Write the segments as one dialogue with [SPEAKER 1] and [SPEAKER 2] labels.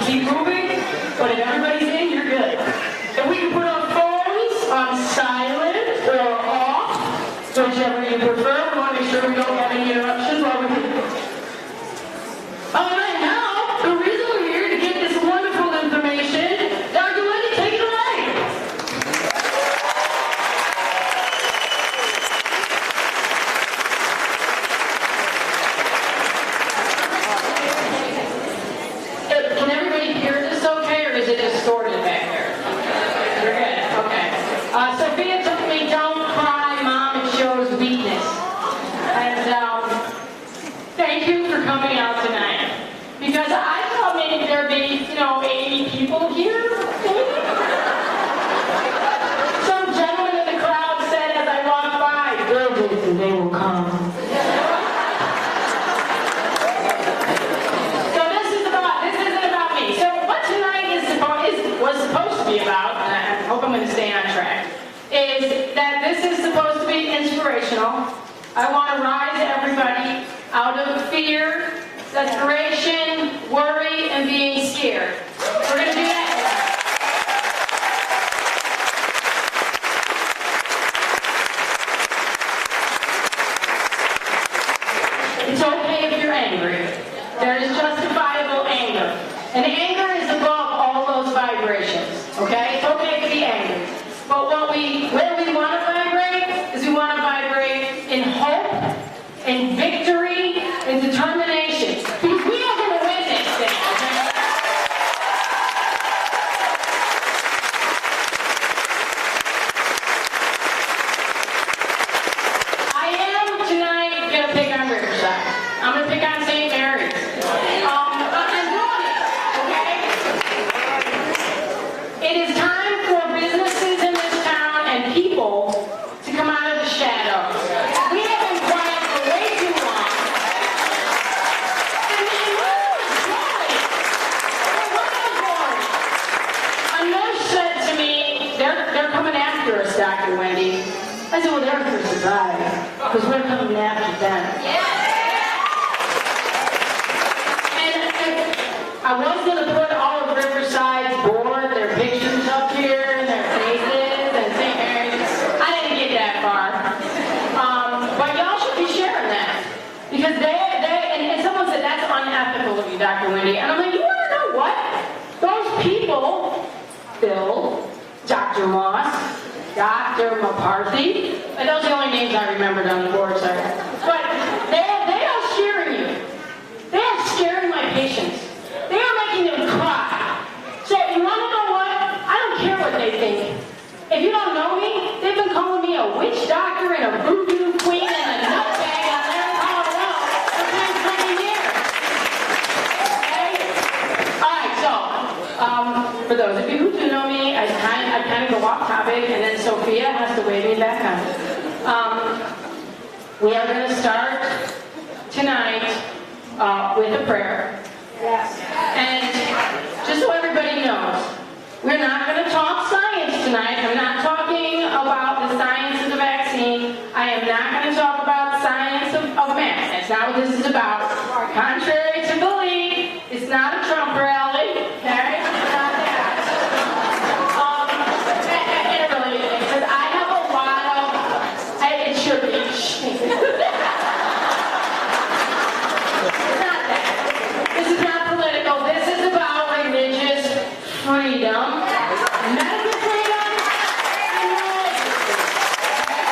[SPEAKER 1] keep moving, but if everybody's in, you're good. If we can put our phones on silent or off, whichever you prefer, we want to make sure we don't have any interruptions while we're here. All right, now, the reason we're here to get this wonderful information, Dr. Wendy, take it away. Can everybody hear this okay, or is it distorted back there? You're good, okay. Sophia told me, don't cry, Mom, it shows weakness. And thank you for coming out tonight. Because I thought maybe there'd be, 80 people here. Some gentleman in the crowd said as I walked by, buildings and they will come. So this isn't about me. So what tonight was supposed to be about, and I hope I'm going to stay on track, is that this is supposed to be inspirational. I want to rise everybody out of fear, desperation, worry, and being scared. We're going to do that. It's okay if you're angry. There is justifiable anger. And anger is above all those vibrations. Okay? It's okay to be angry. But where we want to vibrate is we want to vibrate in hope, in victory, in determination. Because we are going to win this thing. Okay? I am tonight going to pick on Riverside. I'm going to pick on St. Mary's. I'm doing it, okay? It is time for businesses in this town and people to come out of the shadows. We have been quiet for way too long. And where is joy? Where is joy? A nurse said to me, they're coming after us, Dr. Wendy. I said, well, they're for survive, because we're coming after them. I was going to put all of Riverside's board, their pictures up here, and their faces, and St. Mary's. I didn't get that far. But y'all should be sharing that. Because and someone said, that's unethical of you, Dr. Wendy. And I'm like, you want to know what? Those people, Bill, Dr. Moss, Dr. McCarthy, and those are the only names I remembered on the board, sorry. But they are scaring you. They are scaring my patients. They are making them cry. So you want to know what? I don't care what they think. If you don't know me, they've been calling me a witch doctor and a voodoo queen and a nutbag on their Colorado for 10, 20 years. Okay? Alright, so, for those of you who do know me, I kind of go off topic, and then Sophia has to wave me back on. We are going to start tonight with a prayer. Yes. And just so everybody knows, we're not going to talk science tonight. I'm not talking about the science of the vaccine. I am not going to talk about science of math. That's not what this is about. Contrary to belief, it's not a Trump rally. Okay? It's not that. And it really is, because I have a lot of... It should be. This is about religious freedom, medical freedom, and religious freedom.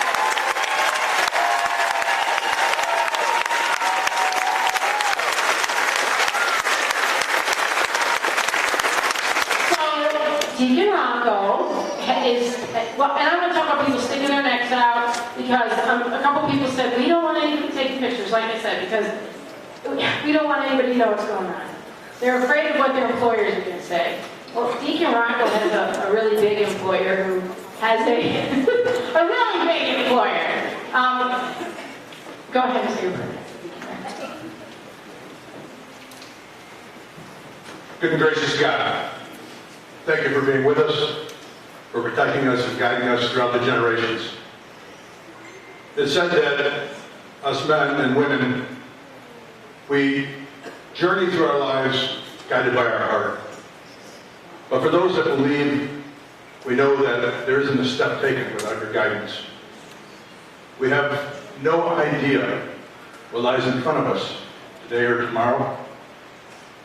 [SPEAKER 1] So, Deacon Rocco is, well, and I'm going to talk about people sticking their necks out, because a couple people said, we don't want anybody to take pictures, like I said, because we don't want anybody to know what's going on. They're afraid of what their employers are going to say. Well, Deacon Rocco has a really big employer who has a really big employer. Go ahead and say your prayer.
[SPEAKER 2] Good and gracious God, thank you for being with us, for protecting us and guiding us throughout the generations. It's said that us men and women, we journey through our lives guided by our heart. But for those that believe, we know that there isn't a step taken without your guidance. We have no idea what lies in front of us today or tomorrow.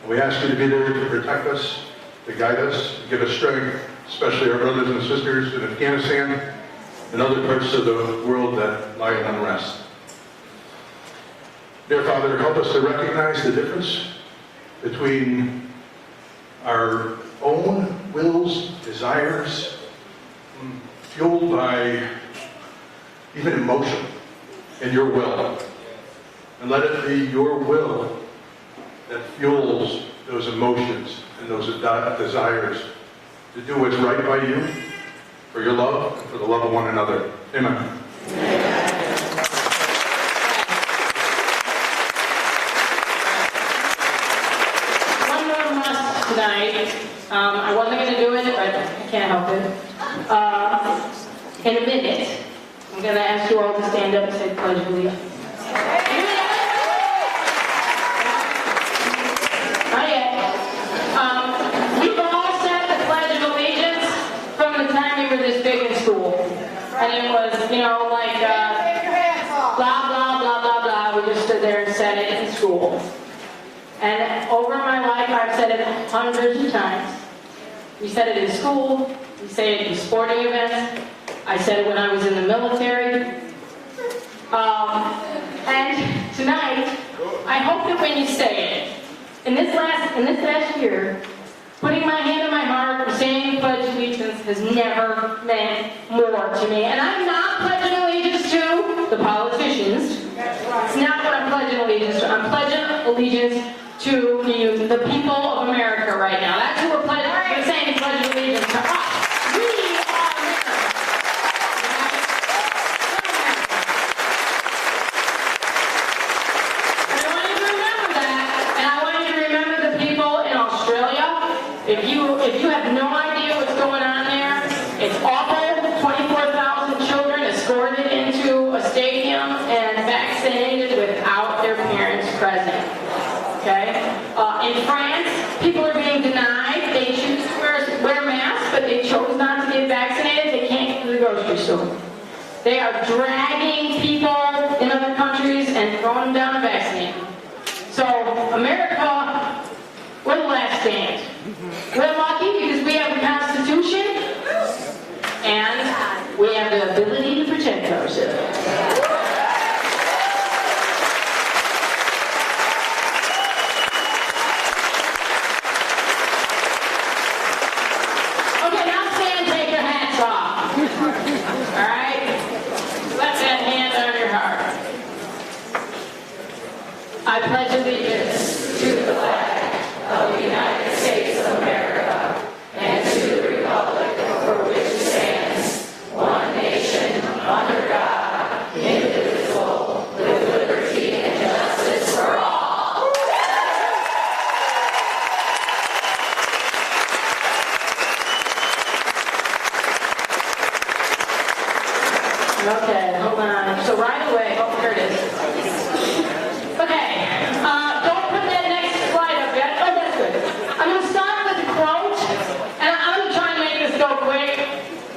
[SPEAKER 2] And we ask you to be there to protect us, to guide us, to give us strength, especially our brothers and sisters in Afghanistan and other parts of the world that lie in unrest. Dear Father, help us to recognize the difference between our own wills, desires, fueled by even emotion, and your will. And let it be your will that fuels those emotions and those desires to do what's right by you, for your love, and for the love of one another. Amen.
[SPEAKER 1] One more must tonight. I wasn't going to do it, but I can't help it. In a minute, I'm going to ask you all to stand up and say Pledge of Allegiance. Not yet. We've all said the Pledge of Allegiance from the time we were this big in school. And it was, like, blah, blah, blah, blah, blah. We just stood there and said it in school. And over my life, I've said it hundreds of times. We said it in school. We say it in sporting events. I said it when I was in the military. And tonight, I hope that when you say it, in this last year, putting my hand on my heart and saying the Pledge of Allegiance has never meant more to me. And I'm not pledging allegiance to the politicians. It's not what I'm pledging allegiance to. I'm pledging allegiance to the people of America right now. That's who we're pledging. We're saying Pledge of Allegiance to us. We are America. And I want you to remember that. And I want you to remember the people in Australia. If you have no idea what's going on there, it's awful. 24,000 children escorted into a stadium and vaccinated without their parents present. Okay? In France, people are being denied. They choose to wear masks, but they chose not to get vaccinated. They can't get to the grocery store. They are dragging people in other countries and throwing them down to vaccinate them. So, America, we're the last stand. We're lucky because we have the Constitution and we have the ability to protect ourselves. I pledge allegiance to the flag of the United States of America and to the republic for which it stands, one nation, under God, indivisible, with liberty and justice for all. Okay, hold on. So right away, oh, here it is. Don't put that next slide up yet. Oh, that's good. I'm going to start with a quote, and I'm going to try and make this go quick.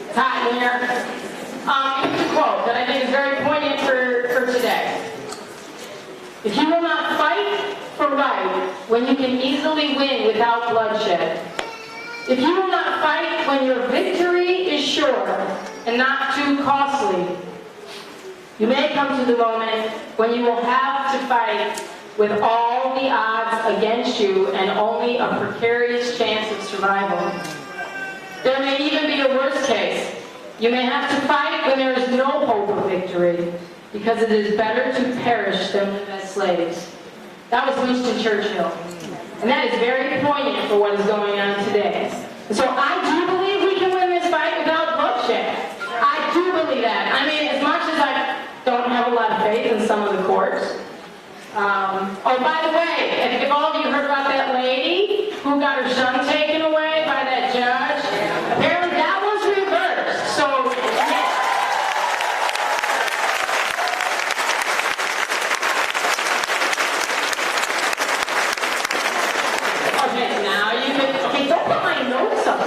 [SPEAKER 1] It's hot in here. It's a quote that I think is very poignant for today. If you will not fight for right when you can easily win without bloodshed, if you will not fight when your victory is sure and not too costly, you may come to the moment when you will have to fight with all the odds against you and only a precarious chance of survival. There may even be a worse case. You may have to fight when there is no hope of victory, because it is better to perish than live as slaves. That was Winston Churchill. And that is very poignant for what is going on today. And so I do believe we can win this fight without bloodshed. I do believe that. I mean, as much as I don't have a lot of faith in some of the courts. Oh, by the way, if all of you heard about that lady who got her son taken away by that judge, apparently that was reversed. So, yeah. Okay, now you can, okay, don't put my notes up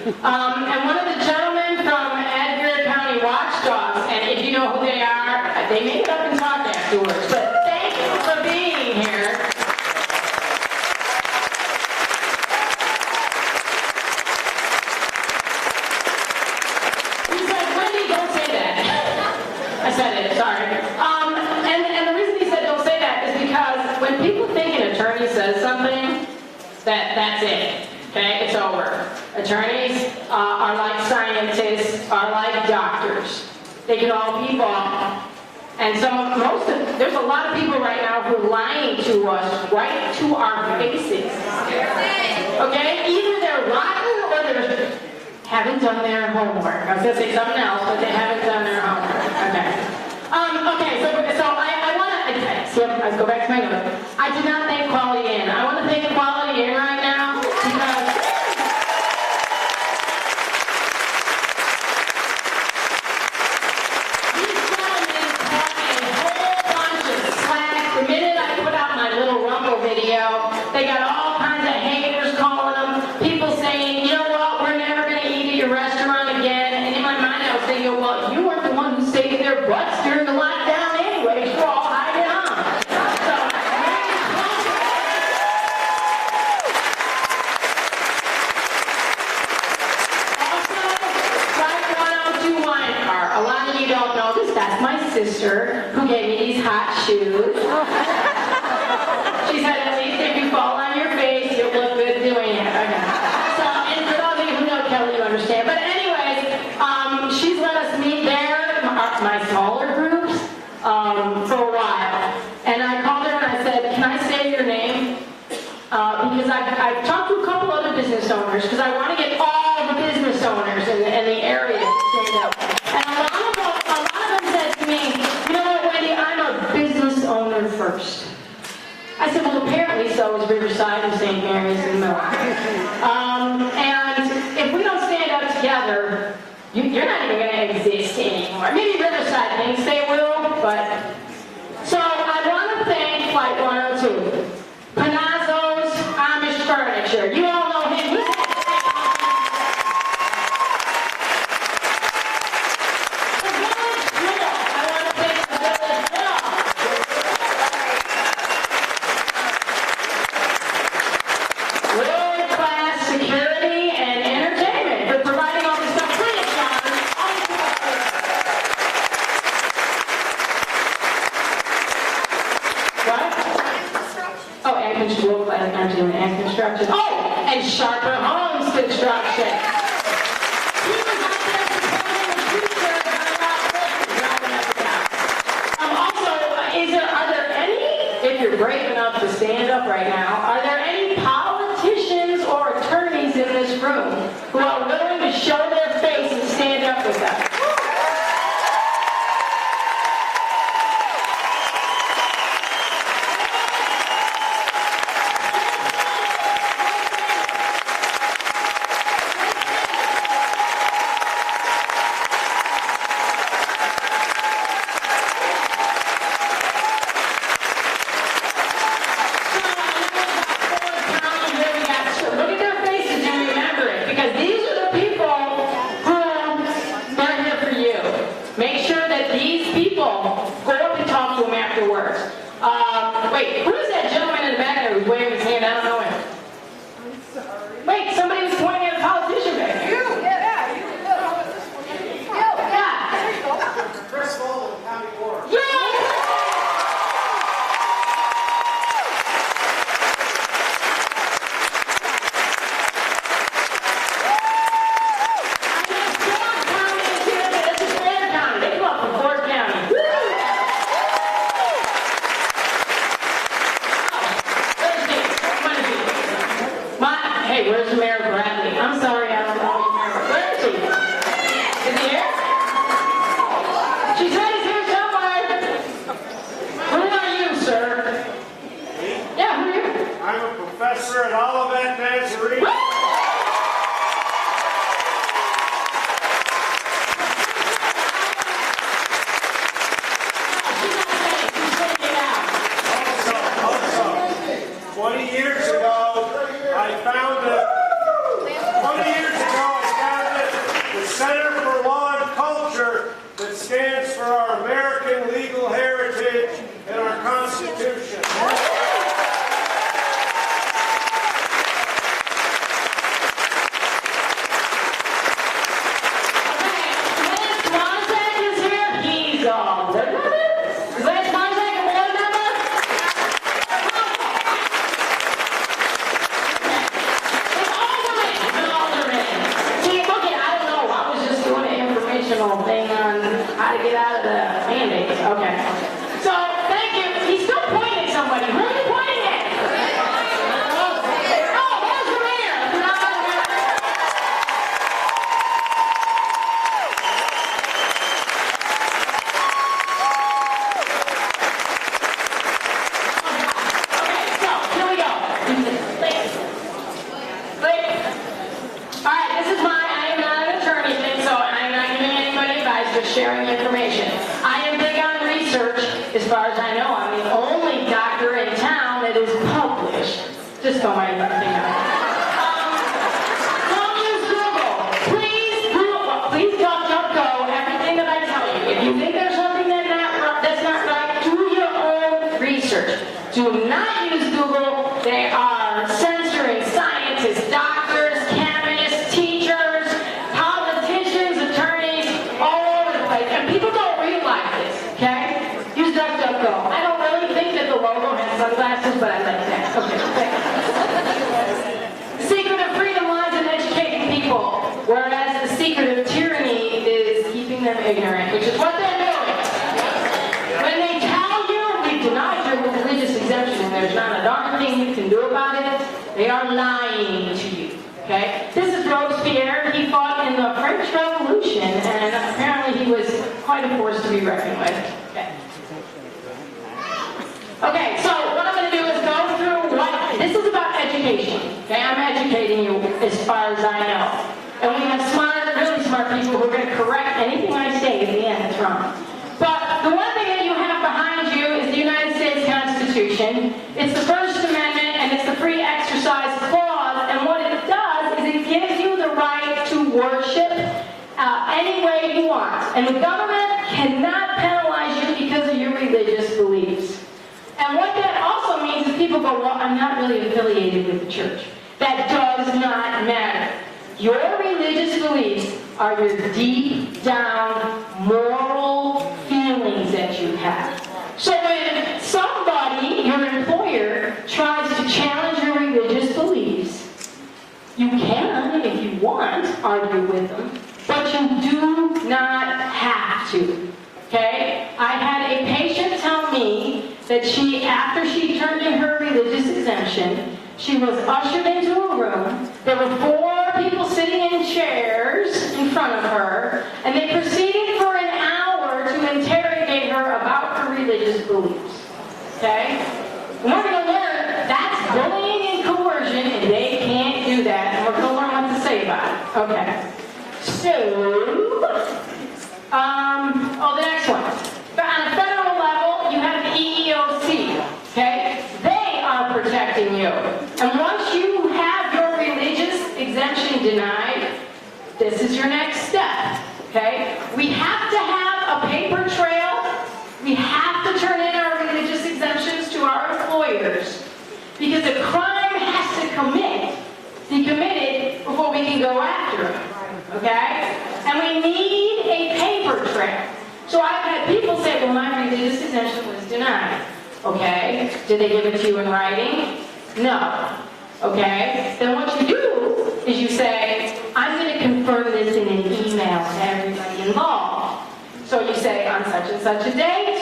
[SPEAKER 1] And one of the gentlemen from Edgar County Watchdogs, and if you know who they are, they may get up and talk afterwards, but thank you for being here. He said, Wendy, don't say that. I said it, sorry. And the reason he said don't say that is because when people think an attorney says something, that's it. Okay, it's over. Attorneys are like scientists, are like doctors. They can all be wrong. And so there's a lot of people right now who are lying to us right to our faces. Okay, either they're rotten or they haven't done their homework. I was going to say something else, but they haven't done their homework. Okay, so I want to, see, I go back to my notes. I did not thank Quality Inn. I want to thank Quality Inn right now because these gentlemen had a whole bunch of slack. The minute I put out my little Rumble video, they got all kinds of haters calling them, people saying, you know what, we're never going to eat at your restaurant again. And in my mind I was thinking, well, you weren't the one who saved their butts during the lockdown anyway. You're all hiding on. A lot of you don't know this. That's my sister who gave me these hot shoes. She said, at least if you fall on your face, you'll look good doing it. Okay. So, and for those of you who know Kelly, you understand. But anyways, she's let us meet there, my smaller groups, for a while. And I called her and I said, can I say your name? Because I've talked to a couple other business owners, because I want to get all the business owners in the area to stand up. And a lot of them said to me, you know what, Wendy, I'm a business owner first. I said, well, apparently so is Riverside and St. Mary's and Milwaukee. And if we don't stand up together, you're not even going to exist anymore. Maybe Riverside thinks they will, but... So I want to thank Flight 102. Panazzo's Amish Furniture. You all know him. Construction. Oh, and Sharper Homes Construction. He was out there supporting the future of also, are there any, if you're brave enough to stand up right now, are there any politicians or attorneys in this room who are willing to show their face and stand up with us? Wait, who is that gentleman in the back there who's waving his hand? I don't know him. I'm sorry. Wait, somebody was pointing at a politician back there. You, yeah, you. Yeah. There you go. Chris Bowles, County Board. Yeah! Where's Mayor Bradley? I'm sorry, I don't know. Where is he? Is he here? She said he's here somewhere. Who are you, sir?
[SPEAKER 3] Me?
[SPEAKER 1] Yeah, who are you?
[SPEAKER 3] I'm a professor at Olivet Nazarene. Also, 20 years ago, I found a... 20 years ago, I heritage, and our Constitution.
[SPEAKER 1] Thing on how to get out of the Band-Aids. Okay. So, thank you. He's still pointing at somebody. Who are you pointing at? Oh, there's the mayor. Okay, so, here we go. All right, this is I am not an attorney thing, so I'm not giving anybody advice, just sharing information. I am big on research, as far as I know. I'm the only doctor in town that is published. Just don't write anything out. Don't use Google. Please don't go everything that I tell you. If you think there's something that's not right, do your own research. Do not use Google. They are censoring scientists, doctors, chemists, teachers, politicians, attorneys, all over the place. And people don't realize this, okay? Use DuckDuckGo. I don't really think that the logo has sunglasses, but I like that. Okay. The secret of freedom lies in educating people, whereas the secret of tyranny is keeping them ignorant, which is what they're doing. When they tell you we denied your religious exemption and there's not a darn thing you can do about it, they are lying to you. Okay? This is Robespierre. He fought in the French Revolution, and apparently he was quite a force to be reckoned with. Okay. Okay, so what I'm going to do is go through this is about education. Okay, I'm educating you as far as I know. And we have really smart people who are going to correct anything I say at the end that's wrong. But the one thing that you have behind you is the United States Constitution. It's the First Amendment, and it's the Free Exercise Clause. And what it does is it gives you the right to worship any way you want. And the government cannot penalize you because of your religious beliefs. And what that also means is people go, well, I'm not really affiliated with the church. That does not matter. Your religious beliefs are your deep down moral feelings that you have. So when somebody, your employer, tries to challenge your religious beliefs, you can, if you want, argue with them, but you do not have to. Okay? I had a patient tell me that after she turned in her religious exemption, she was ushered into a room. There were 4 people sitting in chairs in front of her, and they proceeded for an hour to interrogate her about her religious beliefs. Okay? And we're going to learn that's bullying and coercion, and they can't do that, and we're going to learn what to say about it. Okay. So, the next one. But on a federal level, you have the EEOC, okay? They are protecting you. And once you have your religious exemption denied, this is your next step, okay? We have to have a paper trail. We have to turn in our religious exemptions to our employers because a crime has to be committed before we can go after it, okay? And we need a paper trail. So I've had people say, well, my religious exemption was denied. Okay, did they give it to you in writing? No. Okay, then what you do is you say, I'm going to confirm this in an email to everybody involved. So you say, on such and such a date,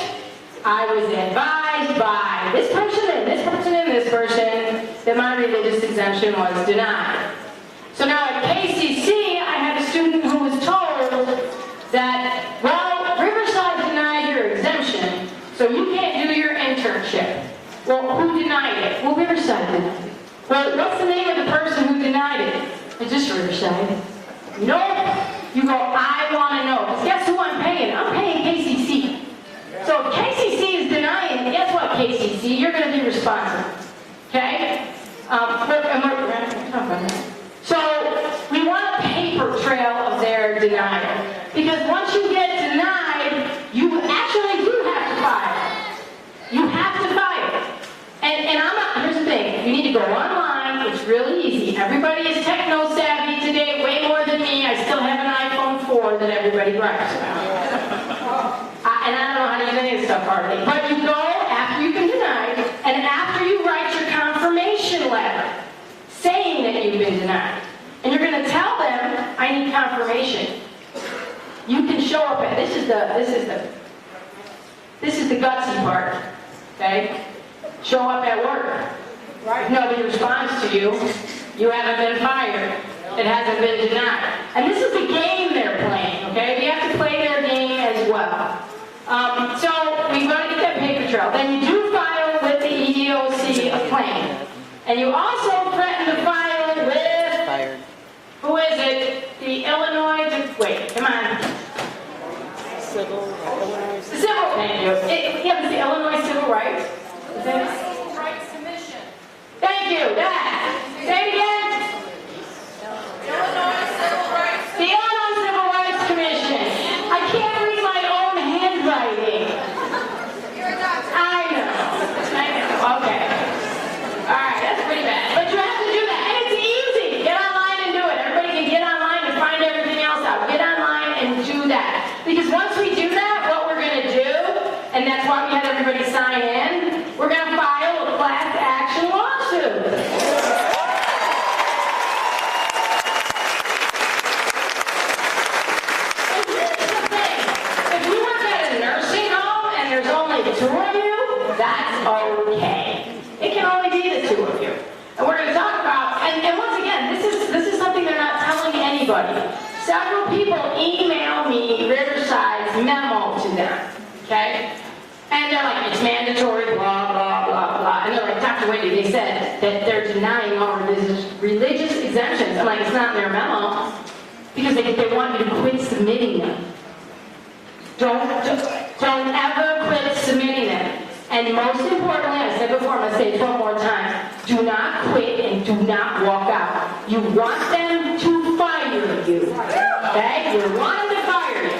[SPEAKER 1] I was advised by this person and this person and this person that my religious exemption was denied. So now at KCC, I had a student who was told that, well, Riverside denied your exemption, so you can't do your internship. Well, who denied it? Well, Riverside did. Well, what's the name of the person who denied it? It's just Riverside. Nope. You go, I want to know. Because guess who I'm paying? I'm paying KCC. So if KCC is denying, guess what, KCC? You're going to be responsible. Okay? So we want a paper trail of their denial. Because once you get denied, you actually do have to file. go online, it's really easy. Everybody is techno savvy today, way more than me. I still have an iPhone 4 that everybody brags about. And I don't know how to use any of this stuff hardly. But you go after you've been denied, and after you write your confirmation letter saying that you've been denied, and you're going to tell them, I need confirmation. You can show up at, this is the gutsy part, okay? Show up at work. If nobody responds to you, you haven't been fired. It hasn't been denied. And this is the game they're playing, okay? We have to play their game as well. So we want to get that paper trail. Then you do file with the EEOC a claim. And you also threaten to file with, who is it? The Illinois, wait, come on. The Civil, thank you. Yeah, it's the Illinois Civil Rights. Is it?
[SPEAKER 4] Civil Rights Commission.
[SPEAKER 1] Thank you, that. Say it again.
[SPEAKER 4] Illinois Civil Rights.
[SPEAKER 1] The Illinois Civil Rights Commission. I can't read my own handwriting.
[SPEAKER 4] You're a doctor.
[SPEAKER 1] I know. Okay. All right, that's pretty bad. But you have to do that, and it's easy. Get online and do it. Everybody can get online and find everything else out. Get online and do that. Because once we do that, what we're going to do, and that's why we had everybody sign in, we're going to file a class action lawsuit. And here's the thing. If you work at a nursing home and there's only 2 of you, that's okay. It can only be the 2 of you. And we're going to talk about, and once again, this is something they're not telling anybody. Several people email me Riverside's memo to them, okay? And they're like, it's mandatory, blah, blah, blah, blah. And they're like, Dr. Wendy, they said that they're denying all religious exemptions. I'm like, it's not in their memo. Because they want you to quit submitting them. Don't ever quit submitting them. And most importantly, I said before, I'm going to say it 12 more times, do not quit and do not walk out. You want them to fire you, okay? You want them to fire you.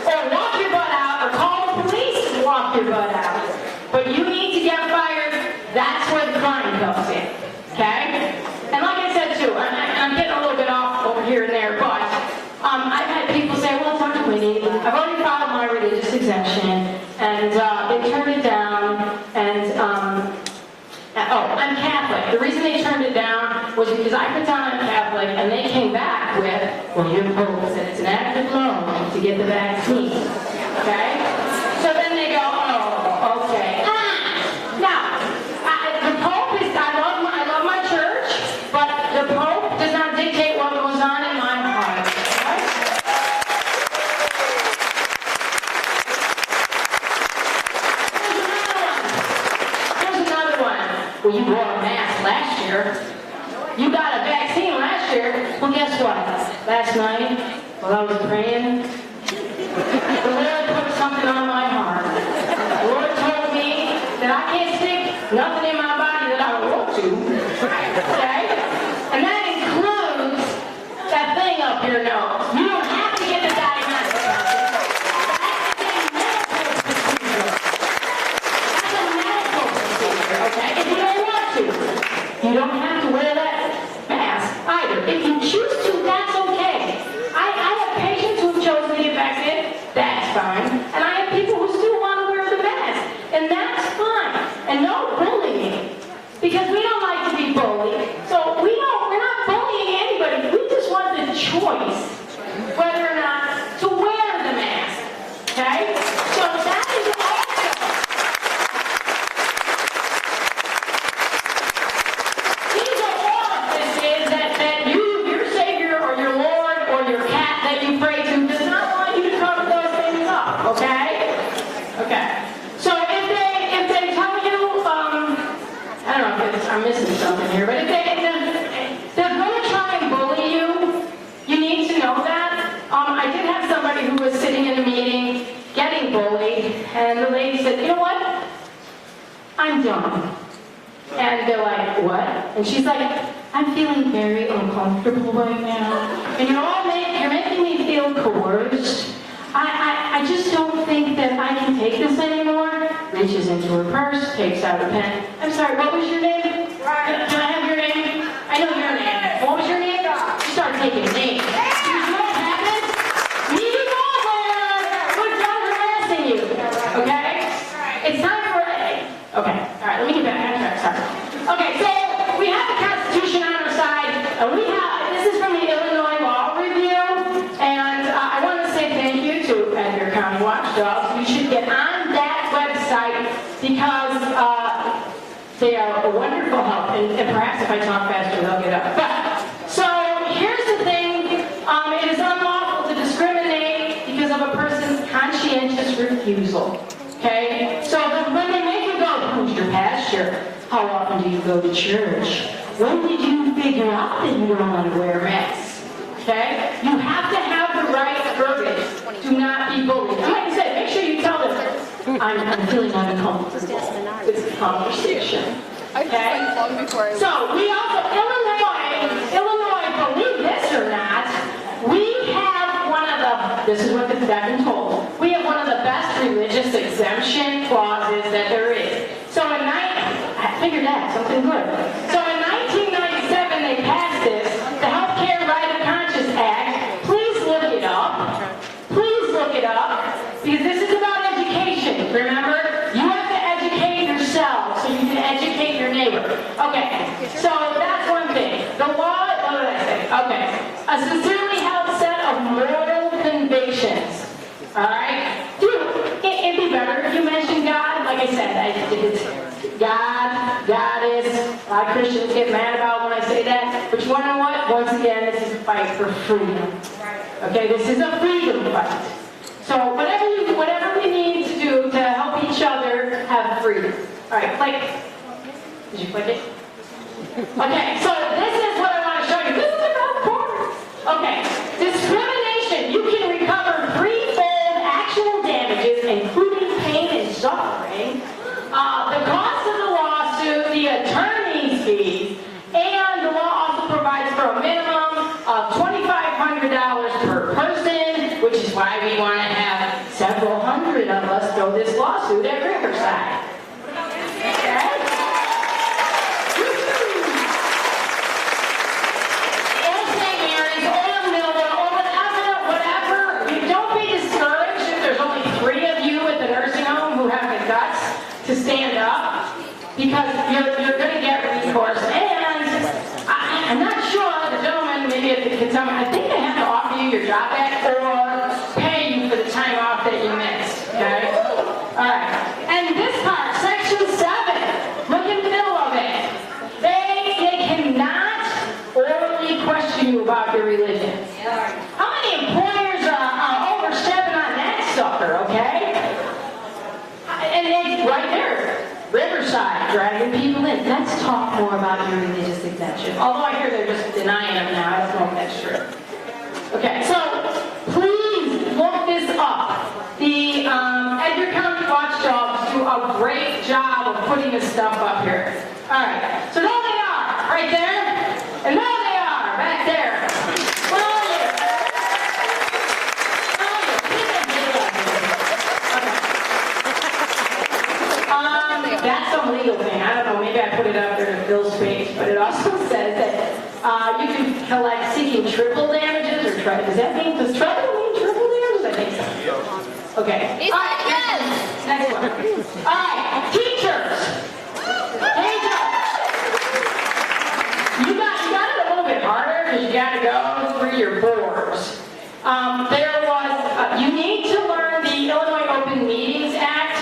[SPEAKER 1] Or walk your butt out, or call the police and walk your butt out. But you need to get fired, that's where the crime comes in, okay? And like I said too, I'm getting a little bit off over here and there, but I've had people say, well, Dr. Winnie, I've already filed my religious exemption, and they turned it down, and, I'm Catholic. The reason they turned it down was because I put down I'm Catholic, and they came back with, well, your Pope said it's an active loan to get the vaccine, okay? So then they go, oh, okay. Now, the Pope is, I love my church, but the Pope does not dictate what goes on in my heart. There's another one. Well, you wore a mask last year. You got a vaccine last year. Well, guess what? Last night, while I was praying, the Lord put something on my heart. The Lord told me that I can't stick nothing in my body that I don't want to. Okay? And that includes that thing up your nose. You don't have to get the diagnosis. That's a medical procedure, okay? If you don't want to. You don't have to wear that mask either. If you choose to, that's okay. I have patients who have chosen to get vaccinated. That's fine. And I have people who still want to wear the mask. And that's fine. And no bullying. Because we don't like to be bullied. So we're not bullying anybody. We just want the choice whether or not to wear the mask. Okay? So that is also. These are orifices that your Savior or your Lord or your cat that you pray to does not want you to cover those things up. Okay? Okay. So if they tell you, I don't know if I'm missing something here, but if they're going to try and bully you, you need to know that. I did have somebody who was sitting in a meeting getting bullied, and the lady said, you know what? I'm done. And they're like, what? And she's like, I'm feeling very uncomfortable right now. And you're making me feel coerced. I just don't think that I can take this anymore. Reaches into her purse, takes out a pen. I'm sorry, what was your name? Can I a wonderful help, and perhaps if I talk faster, they'll get up. But, so here's the thing, it is unlawful to discriminate because of a person's conscientious refusal. Okay? So when they make you go, who's your pastor? How often do you go to church? When did you figure out that you don't want to wear masks? Okay? You have to have the right verbiage. Do not be bullied. And like I said, make sure you tell them, I'm feeling uncomfortable with the conversation. Okay? So we also, Illinois, believe this or not, we have one of the, this is what I've been told, we have one of the best religious exemption clauses that there is. So I figured that, something good. So in 1997 they passed this, the Healthcare Right of Conscience Act. Please look it up. Please look it up, because this is about education. Remember, you have to educate yourself so you can educate your neighbor. Okay, so that's one thing. The law, what did I say? Okay, a sincerely held set of moral convictions. All right, it'd be better if you mentioned God. Like I said, it's God, Goddess. A lot of Christians get mad about when I say that. But you want to know what? Once again, this is a fight for freedom. Okay, this is a freedom fight. So whatever we need to do to help each other have freedom. All right, click. Did you click it? Okay, so this is what I want to show you. This is about porn. Okay, discrimination. You can recover threefold actual damages, including pain and suffering. The cost of the lawsuit, the attorney's fees, and the law also provides for a minimum of $2,500 per person, which is why we want to have several hundred of us throw this lawsuit at Riverside. Okay? Or St. Mary's, or Millville, or whatever. Don't be discouraged if there's only 3 of you at the nursing home who have the guts to stand up, because you're going to get recourse. And I'm not sure, the gentleman maybe can tell me, I think they have to offer you your job back or pay you for the time off that you missed. Okay? Alright. And this part, section 7, look in the middle of it. They cannot orally question you about your religion. How many employers are overstepping on that sucker, okay? And it's right there, Riverside, dragging people in. Let's talk more about your religious exemption. Although I hear they're just denying them now. I don't know if that's true. Okay, so please look this up. The Edgar County Watchdogs do a great job of putting this stuff up here. All right, so there they are, right there. And there they are, back there. Where are you? That's some legal thing. I don't know, maybe I put it up there to fill space, but it also says that you can collect seeking triple damages or does treble mean triple damages? I think so. Okay. All right, next one. All right, teachers. You got it a little bit harder because you got to go through your boards. You need to learn the Illinois Open Meetings Act,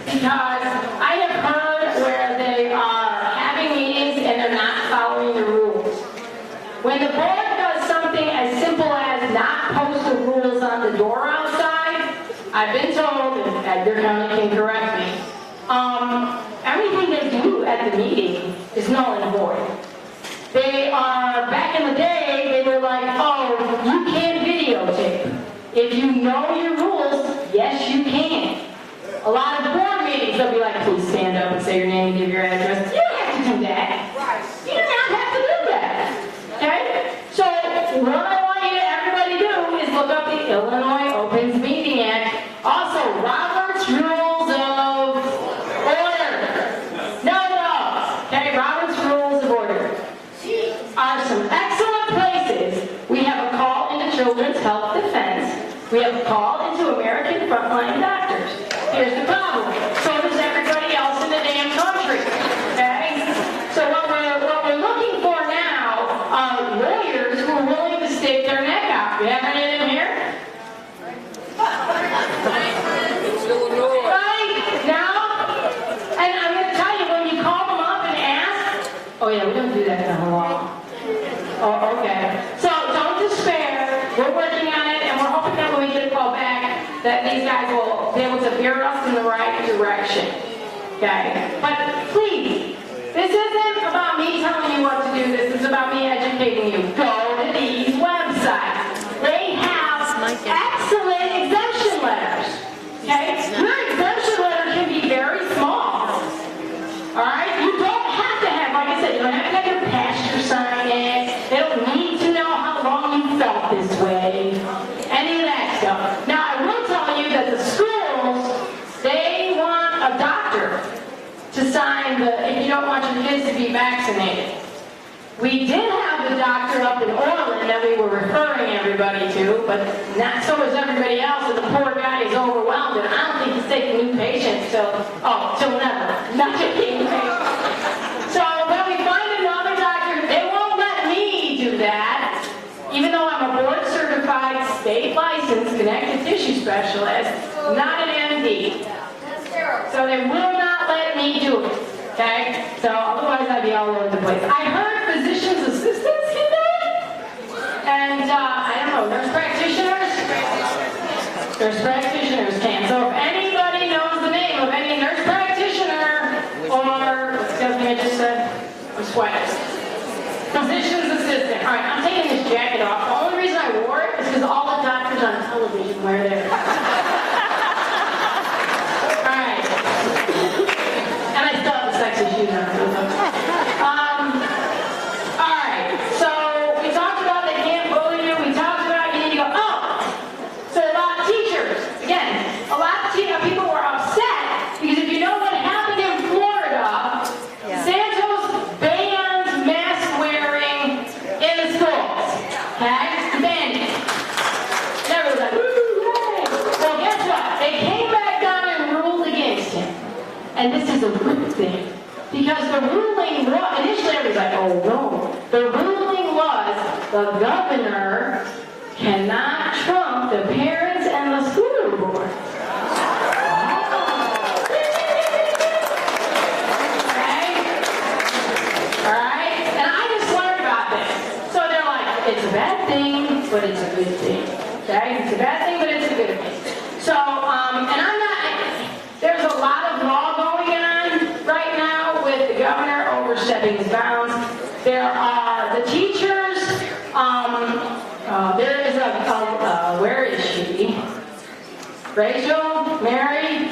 [SPEAKER 1] because I have heard where they are having meetings and they're not following the rules. When the board does something as simple as not post the rules on the door outside, I've been told, and Edgar County can correct me, everything they do at the meeting is null and void. They are, back in the day, they were like, oh, you can't videotape. If you know your rules, yes you can. A lot of the board meetings, they'll be like, please stand up and say your name and give your address. You don't have to do that. You do not have to do that. Okay? So what I want everybody to do is look up the Illinois Open Meeting Act. Also, Robert's Rules of Order. No. Okay, Robert's Rules of Order are some excellent places. We have a call into Children's Health Defense. We have a call into American Frontline Doctors. Here's the problem. So does everybody else in the damn country. Okay? So what we're looking for now are lawyers who are willing to stake their neck out. We have any of them here? Right? Now? And I'm going to tell you, when you call them up and ask, Oh yeah, we don't do that in the law. Oh, okay. So don't despair. We're working on it, and we're hoping that when we get a call back, that these guys will be able to veer us in the right direction. Okay? But please, this isn't about me telling you what to do. This is about me educating you. Go to these websites. They have excellent exemption letters. Okay? Your exemption letter can be very small. All right? You don't have to have, like I said, you don't have to have your pastor sign it. They don't need to know how long you felt this way. Any of that stuff. Now, I will tell you that the schools, they want a doctor to sign if you don't want your kids to be vaccinated. We did have the doctor up in Orland that we were referring everybody to, but not so is everybody else, and the poor guy is overwhelmed, and I don't think he's taking new patients till never. Not taking new patients. So when we find another doctor, they won't let me do that, even though I'm a board-certified, state-licensed connective tissue specialist, not an MD.
[SPEAKER 4] That's terrible.
[SPEAKER 1] So they will not let me do it, okay? So otherwise I'd be all over the place. I heard physician's assistants can do it, and I don't know, nurse practitioners? Nurse practitioners can. So if anybody knows the name of any nurse practitioner, or, excuse me, I just said, I'm sweating. Physician's assistant. All right, I'm taking this jacket off. The only reason I wore it is because all the doctors on television wear theirs. And I still have the sexy shoes on. All right, so we talked about they can't bully you. We talked about you need to go, so a lot of teachers, again, a lot of people were upset because if you know what happened in Florida, Santos banned mask wearing in the schools. Okay? Banned it. Everybody was like, woo, yay. Well, guess what? They came back down and ruled against him. And this is a good thing. Because the ruling was, initially everybody's like, oh no. The ruling was the governor cannot trump the parents and the school board. Alright? And I just learned about this. So they're like, it's a bad thing, but it's a good thing. Okay? It's a bad thing, but it's a good thing. So, and I'm not, there's a lot of law going on right now with the governor overstepping his bounds. There are the teachers, there is where is she? Rachel, Mary,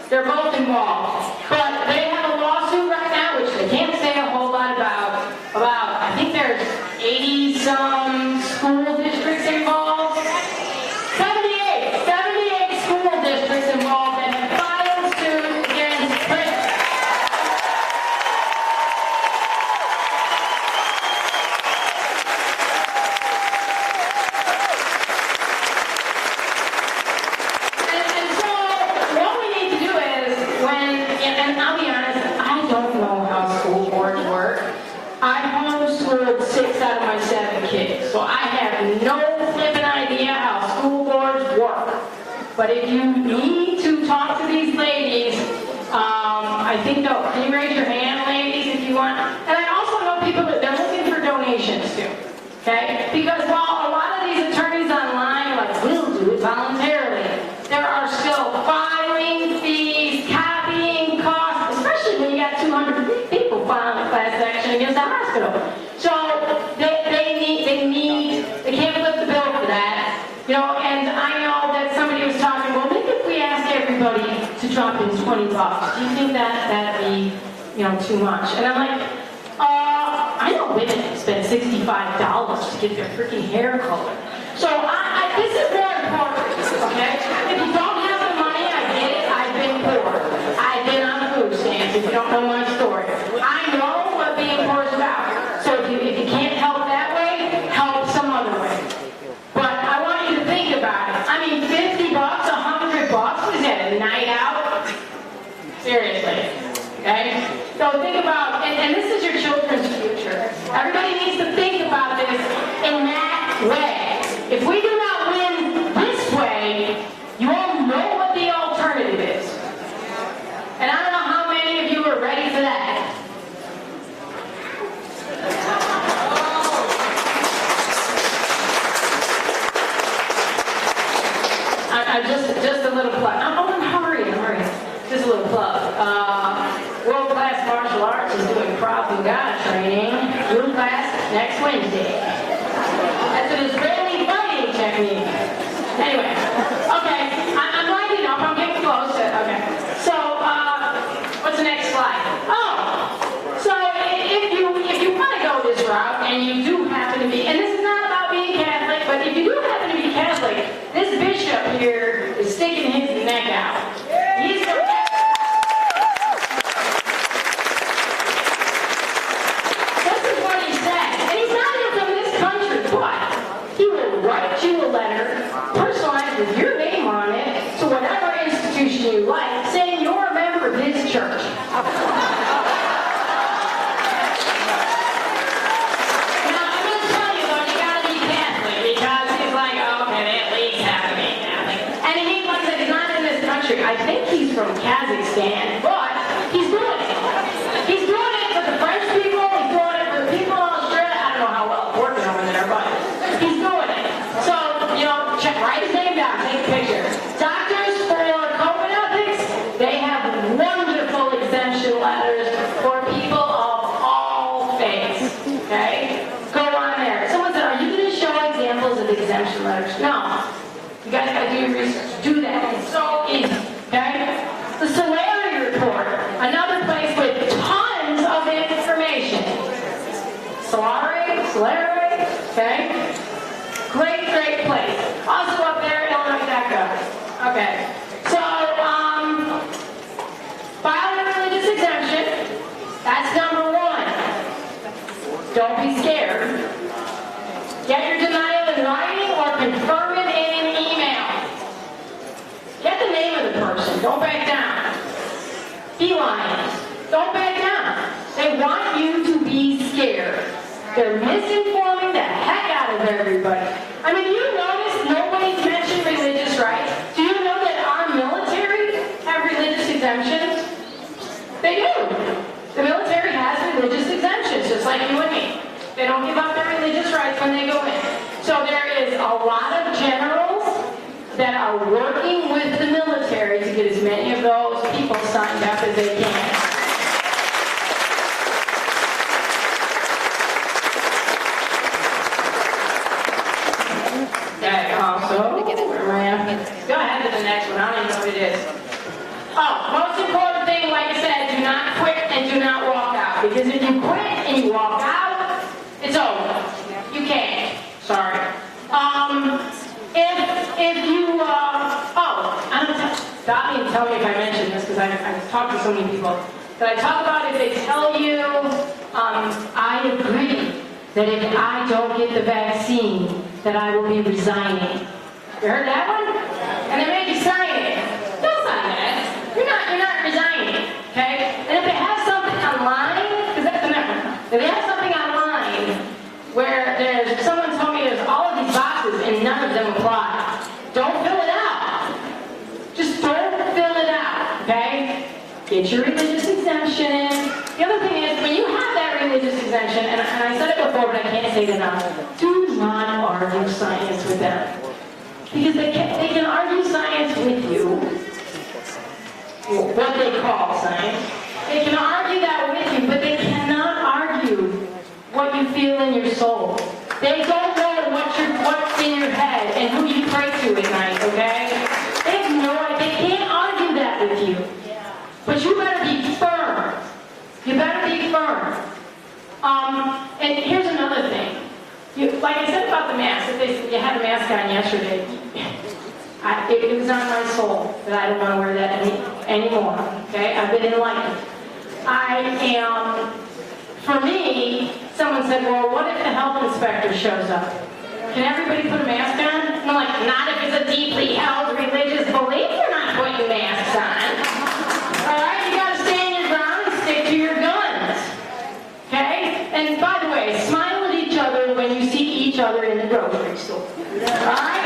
[SPEAKER 1] they're both involved. But they have a lawsuit right now, which they can't say a whole lot about, I think there's 80-some school districts involved. 78 school districts involved that have filed suit against principals. And so what we need to do is and I'll be honest, I don't know how school boards work. I homeschooled 6 out of my 7 kids, so I have no flipping idea how school boards work. But if you need to talk to these ladies, I think can you raise your hand, ladies, if you want? And I also know people that they're looking for donations too, okay? Because while a lot of these attorneys online are like, we'll do it voluntarily, there are still filing fees, copying costs, especially when you got 200 people filing a class action against the hospital. So they can't flip the bill for that. You know, and I know that somebody was talking, well, maybe if we ask everybody to drop in $20, do you think that'd be, too much? And I'm like, I know women spend $65 to get their freaking hair colored. So this is more important, okay? If you don't have the money, I get it. I've been poor. I've been on the food stamps, if you don't know my story. I know what being poor is about. So if you can't help that way, help some other way. But I want you to think about it. I mean, $50, $100, what is that, a night out? Seriously, okay? So think about, and this is your children's future. Everybody needs to think about this in that way. If we do not win this way, you all know what the alternative is. And I don't know how many of you are ready for that. next Wednesday. That's an Israeli fighting technique. Anyway, okay, I'm winding up. I'm getting close. Okay, so what's the next slide? Oh, so if you want to go this route and you do happen to be, and this is not about being Catholic, but if you do happen to be Catholic, this bishop here is sticking his neck out. He's from This is what he said, and he's not even from this country, but he will write you a letter, personalized with your name on it, to whatever institution you like, saying you're a member of his church. I think he's from Kazakhstan, but he's doing it. He's doing it for the French people, he's doing it for the people in Australia. I don't know how well it's working over there, but he's doing it. So, write his name down, take a picture. Doctors for COVID ethics, they have wonderful exemption letters for people of all faiths, okay? Go on there. Someone said, are you going to show examples of exemption letters? No. You guys got to do your research. Do that. It's so easy. Okay? The Solari Report, another place with tons of information. Solari, okay? Great place. Also up there, Illinois.gov. Okay. So, file a religious exemption. That's number one. Don't be scared. Get your denial in writing or confirm it in an email. Get the name of the person. Don't back down. Felines. Don't back down. They want you to be scared. They're misinforming the heck out of everybody. I mean, do you notice nobody's mentioned religious rights? Do you know that our military have religious exemptions? They do. The military has religious exemptions, just like you and me. They don't give up their religious rights when they go in. So there is a lot of generals that are working with the military to get as many of those people signed up as they can. Okay, also, where am I at? Go ahead to the next one. I don't even know what it is. Oh, most important thing, like I said, do not quit and do not walk out. Because if you quit and you walk out, it's over. You can't. Sorry. If you, I don't stop me and tell me if I mentioned this, because I've talked to so many people. But I talk about if they tell you, I agree that if I don't get the vaccine, that I will be resigning. You heard that one? And they make you sign it. Don't sign that. You're not resigning, okay? And if they have something online, because that's the next one. If they have something online where someone told me there's all of these boxes and none of them apply, don't fill it out. Just don't fill it out, okay? Get your religious exemption. The other thing is, when you have that religious exemption, and I said it before, but I can't say it enough, do not argue science with them. Because they can argue science with you, what they call science. They can argue that with you, but they cannot argue what you feel in your soul. They don't know what's in your head and who you pray to at night, okay? They have no idea. They can't argue that with you. But you better be firm. You better be firm. And here's another thing. Like I said about the mask, if you had a mask on yesterday, it was on my soul that I don't want to wear that anymore. Okay? I've been enlightened. For me, someone said, well, what if the health inspector shows up? Can everybody put a mask on? And I'm like, not if it's a deeply held religious belief, you're not putting masks on. Alright, you gotta stand your ground and stick to your guns. Okay? And by the way, smile at each other when you see each other in the grocery store. Alright?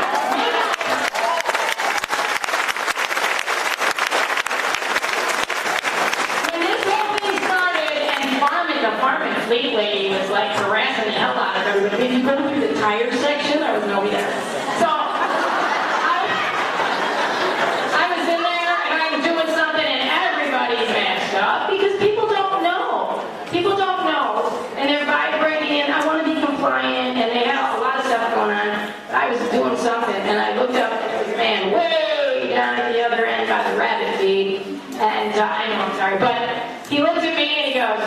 [SPEAKER 1] When this whole thing started and the farming fleet lady was like harassing the hell out of everybody. If you go through the tire section, there was nobody there. So I was in there and I was doing something and everybody's masked up because people don't know. People don't know and they're vibrating in, I want to be was doing something, and I looked up, and there was a man way down at the other end by the rabbit feed. And I know, I'm sorry, but he looks at me and he goes,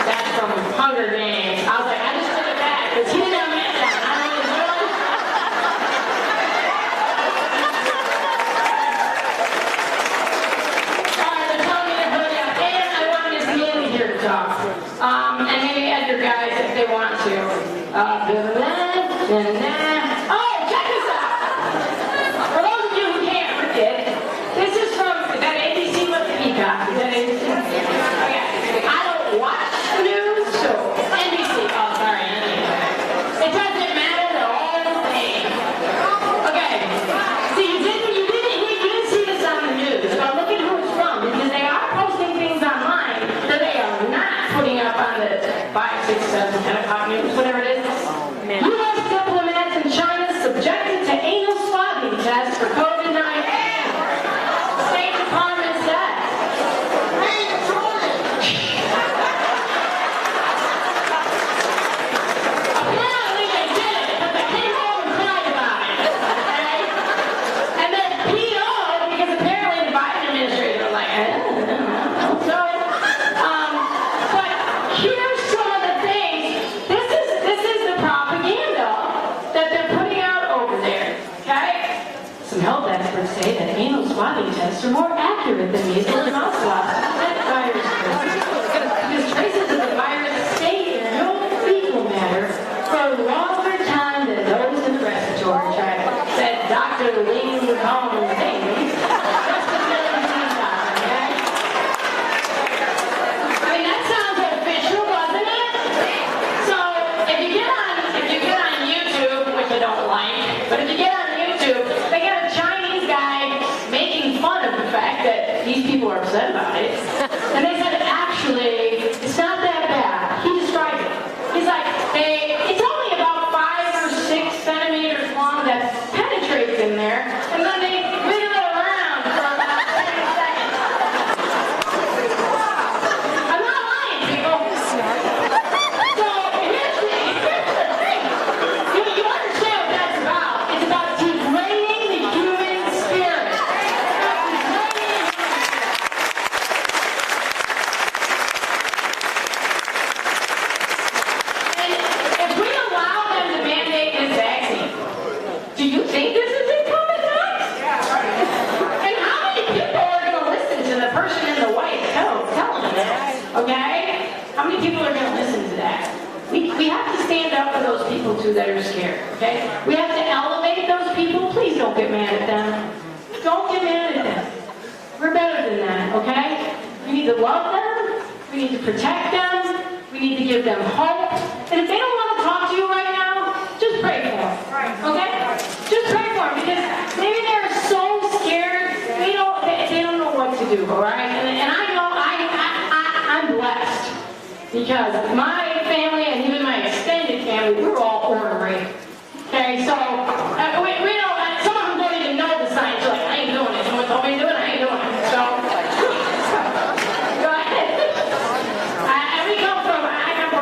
[SPEAKER 1] that's from Hunger Games. I was like, I just took it back, because he didn't have a man down. I don't know what he's doing. Alright, they're telling me to hurry up, and I want Miss Neely here to talk. And maybe other guys if they want to. Oh, check this out! For those of you who can't read it, this is from that ABC with the Peacock. Is that ABC? Okay. I don't watch the news, so NBC. Oh, sorry, it doesn't matter, they're all the same. Okay. See, you didn't see this on the news, but look at who it's from, because they are posting things online that they are not putting up on the 5, 6, 7, 10 o'clock news, whatever it is. U.S. diplomats in China subjected to anal swabbing test for COVID-19. State Department says. Apparently they did it, but they came home and cried about it. Okay? And then PO, because apparently the Biden administration was like, so, but here's some of the things. This is the propaganda that they're putting out over there. Okay? Some health experts say that anal swabbing tests are more accurate than measles and mouth swabs to detect virus traces. Because traces of the virus stay in no fecal matter for a longer time than those in the respiratory tract, said Dr. Ling Hong Ding. I mean, that sounds official, doesn't it? So, if you get on YouTube, which I don't like, but if you get on YouTube, they got a Chinese guy making fun of the fact that these people are upset about it. And they said, actually, it's not that bad. He described it. He's like, it's only about 5 or 6 centimeters long that penetrates in there, and then they wiggle it around for about 30 seconds. I'm not lying, people. So, here's the thing. You understand what that's about. It's about degrading the human spirit. And if we allow them to mandate this vaccine, do you think this is incumbent on us? And how many people are going to listen to the person in the white coat telling them this? Okay? How many people are going to listen to that? We have to stand up for those people too that are scared. Okay? We have to elevate those people. Please don't get mad at them. Don't get mad at them. We're better than that. Okay? We need to love them. We need to protect them. We need to give them hope. And if they don't want to talk to you right now, just pray for them. Okay? Just pray for them, because maybe they're so scared they don't know what to do. All right? And I know I'm blessed, because my family and even my extended family, we were all ornery. Okay? So we don't. Some of them don't even know the science. They're like, I ain't doing it. Someone told me to do it. I ain't doing it. So. Go ahead.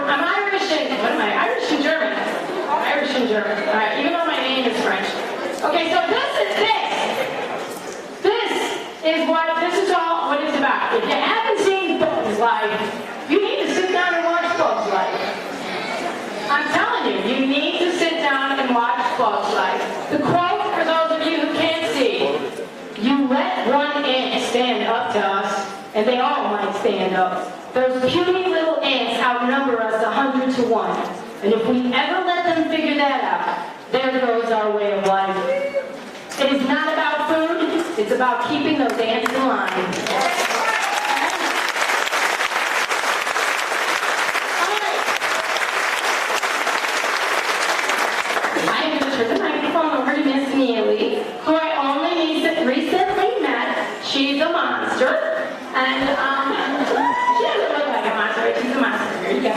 [SPEAKER 1] I'm Irish and, what am I? Irish and German. Irish and German. All right, even though my name is French. Okay, so this is all what it's about. If you haven't seen Bug's Life, you need to sit down and watch Bug's Life. I'm telling you, you need to sit down and watch Bug's Life. The quote, for those of you who can't see, you let one ant stand up to us, and they all might stand up. Those puny little ants outnumber us 100 to 1. And if we ever let them figure that out, there goes our way of life. It is not about food, it's about keeping those ants in line. I am going to turn the microphone over to Miss Neely, who I only recently met. She's a monster. And, she doesn't look like a monster, but she's a monster. Here you go.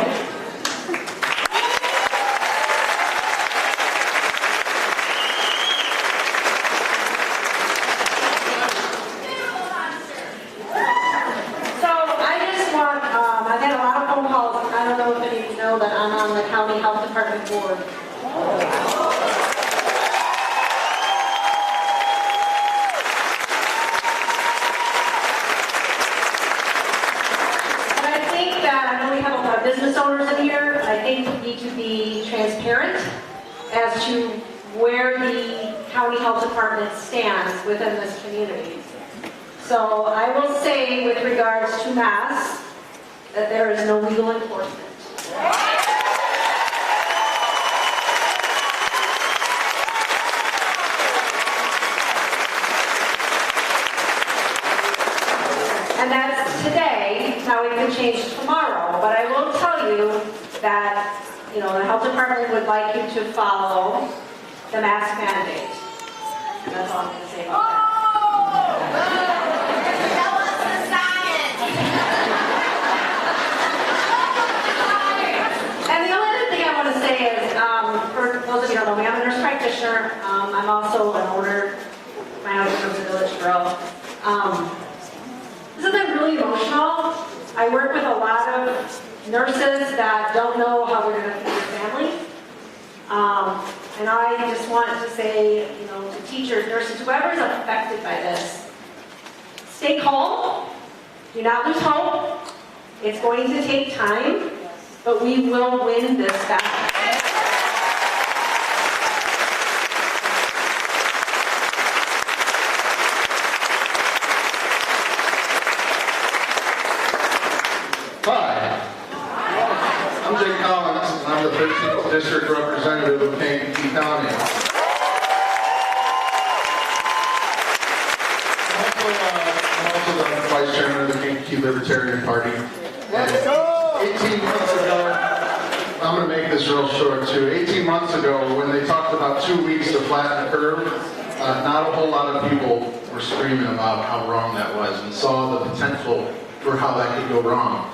[SPEAKER 5] as to where the county health department stands within this community. So I will say with regards to masks, that there is no legal enforcement. And that's today. Now it can change tomorrow, but I will tell you that, the health department would like you to follow the mask mandate. And that's all I'm going to say about that.
[SPEAKER 4] Tell us the science.
[SPEAKER 5] And the only other thing I want to say is, for those of you who don't know me, I'm a nurse practitioner. I'm also an owner. My husband is a village girl. This isn't really emotional. I work with a lot of nurses that don't know how they're going to feed their family. And I just want to say, to teachers, nurses, whoever is affected by this, stay calm. Do not lose hope. It's going to take time, but we will win this battle.
[SPEAKER 6] Hi, I'm Jay Collins, and I'm the 13th District Representative of Kankakee County. I'm also the Vice Chairman of the Kankakee Libertarian Party.
[SPEAKER 3] Let's go!
[SPEAKER 6] 18 months ago, I'm going to make this real short too. 18 months ago, when they talked about 2 weeks to flatten the curve, not a whole lot of people were screaming about how wrong that was and saw the potential for how that could go wrong.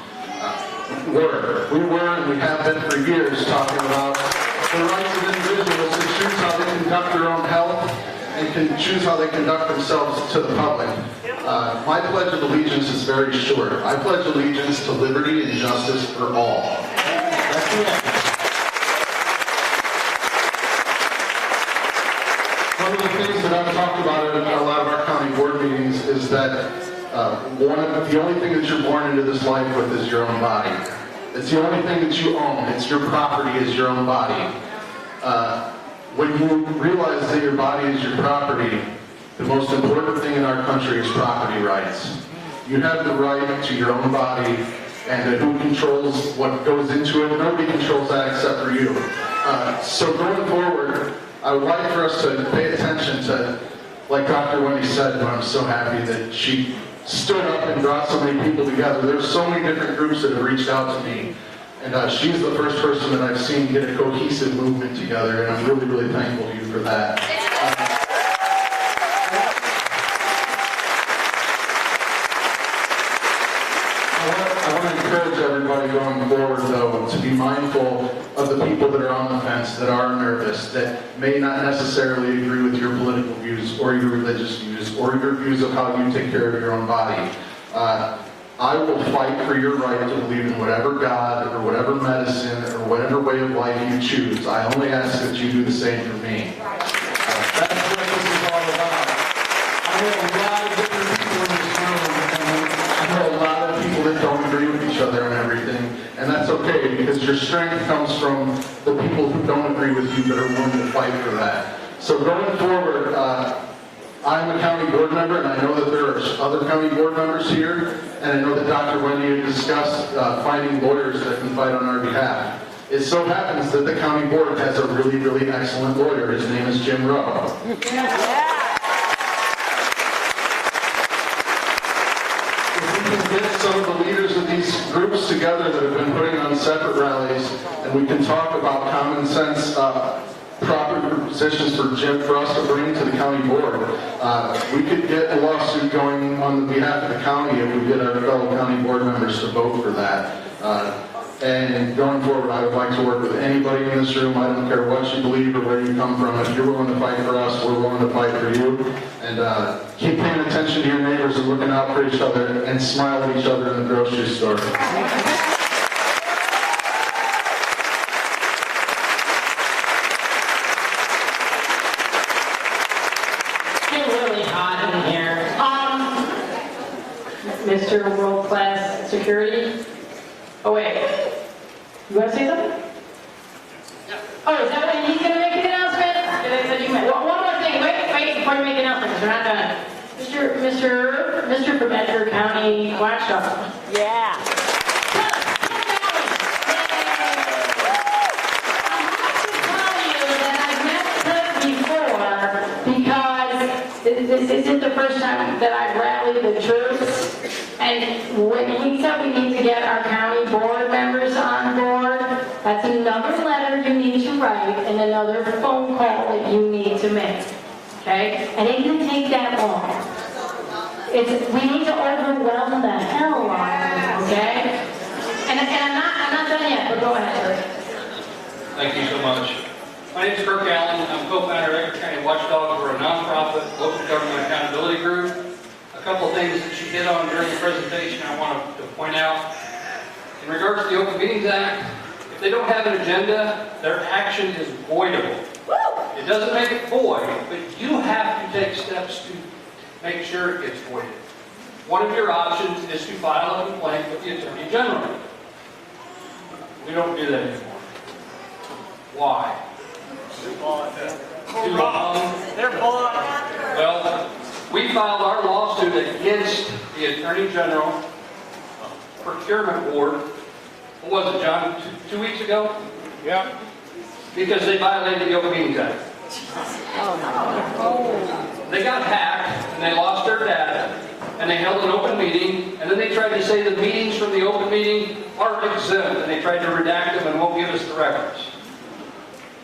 [SPEAKER 6] We were, and we have been for years, talking about the rights of individuals to choose how they conduct their own health and can choose how they conduct themselves to the public. My pledge of allegiance is very short. I pledge allegiance to liberty and justice for all. That's it. One of the things that I've talked about in a lot of our county board meetings is that the only thing that you're born into this life with is your own body. It's the only thing that you own. It's your property is your own body. When you realize that your body is your property, the most important thing in our country is property rights. You have the right to your own body, and who controls what goes into it? Nobody controls that except for you. So going forward, I would like for us to pay attention to, like Dr. Wendy said, and I'm so happy that she stood up and brought so many people together. There's so many different groups that have reached out to me, and she's the first person that I've seen get a cohesive movement together, and I'm really, really thankful to you for that. I want to encourage everybody going forward, though, to be mindful of the people that are on the fence, that are nervous, that may not necessarily agree with your political views or your religious views or your views of how you take care of your own body. I will fight for your right to believe in whatever God or whatever medicine or whatever way of life you choose. I only ask that you do the same for me. That's what this is all about. I know a lot of different people in this room, and I know a lot of people that don't agree with each other on everything, and that's okay, because your strength comes from the people who don't agree with you but are willing to fight for that. So going forward, I'm a county board member, and I know that there are other county board members here, and I know that Dr. Wendy had discussed finding lawyers that can fight on our behalf. It so happens that the county board has a really, really excellent lawyer. His name is Jim Rowe. If we can get some of the leaders of these groups together that have been putting on separate rallies, and we can talk about common sense proper positions for us to bring to the county board. We could get a lawsuit going on behalf of the county if we get our fellow county board members to vote for that. And going forward, I would like to work with anybody in this room. I don't care what you believe or where you come from. If you're willing to fight for us, we're willing to fight for you. And keep paying attention to your neighbors and looking out for each other and smile at each other in the grocery store.
[SPEAKER 1] Mr. World Class Security. Oh wait, you want to say something? Oh, is that what he's going to make an announcement? One more thing, wait, before you make announcements, we're not done. Mr. from Edgar County Watchdog.
[SPEAKER 7] Yeah.
[SPEAKER 1] This isn't the first time that I've rallied the troops. And when we said we need to get our county board members on board, that's another letter you need to write and another phone call that you need to make. Okay? And it didn't take that long. We need to overwhelm the hell out of them, okay? And I'm not done yet, but go ahead.
[SPEAKER 8] Thank you so much. My name is Kirk Allen. I'm co-founder of Edgar County Watchdog. We're a nonprofit local government accountability group. A couple of things that you hit on during the presentation I want to point out. In regards to the Open Meetings Act, if they don't have an agenda, their action is voidable. It doesn't make it void, but you have to take steps to make sure it gets voided. One of your options is to file a complaint with the Attorney General. We don't do that anymore. Why? Too long?
[SPEAKER 3] They're bought.
[SPEAKER 8] Well, we filed our lawsuit against the Attorney General Procurement Board. What was it, John? Two weeks ago?
[SPEAKER 3] Yep.
[SPEAKER 8] Because they violated the Open Meetings Act. They got hacked and they lost their data and they held an open meeting and then they tried to say the meetings from the open meeting are exempt and they tried to redact them and won't give us the records.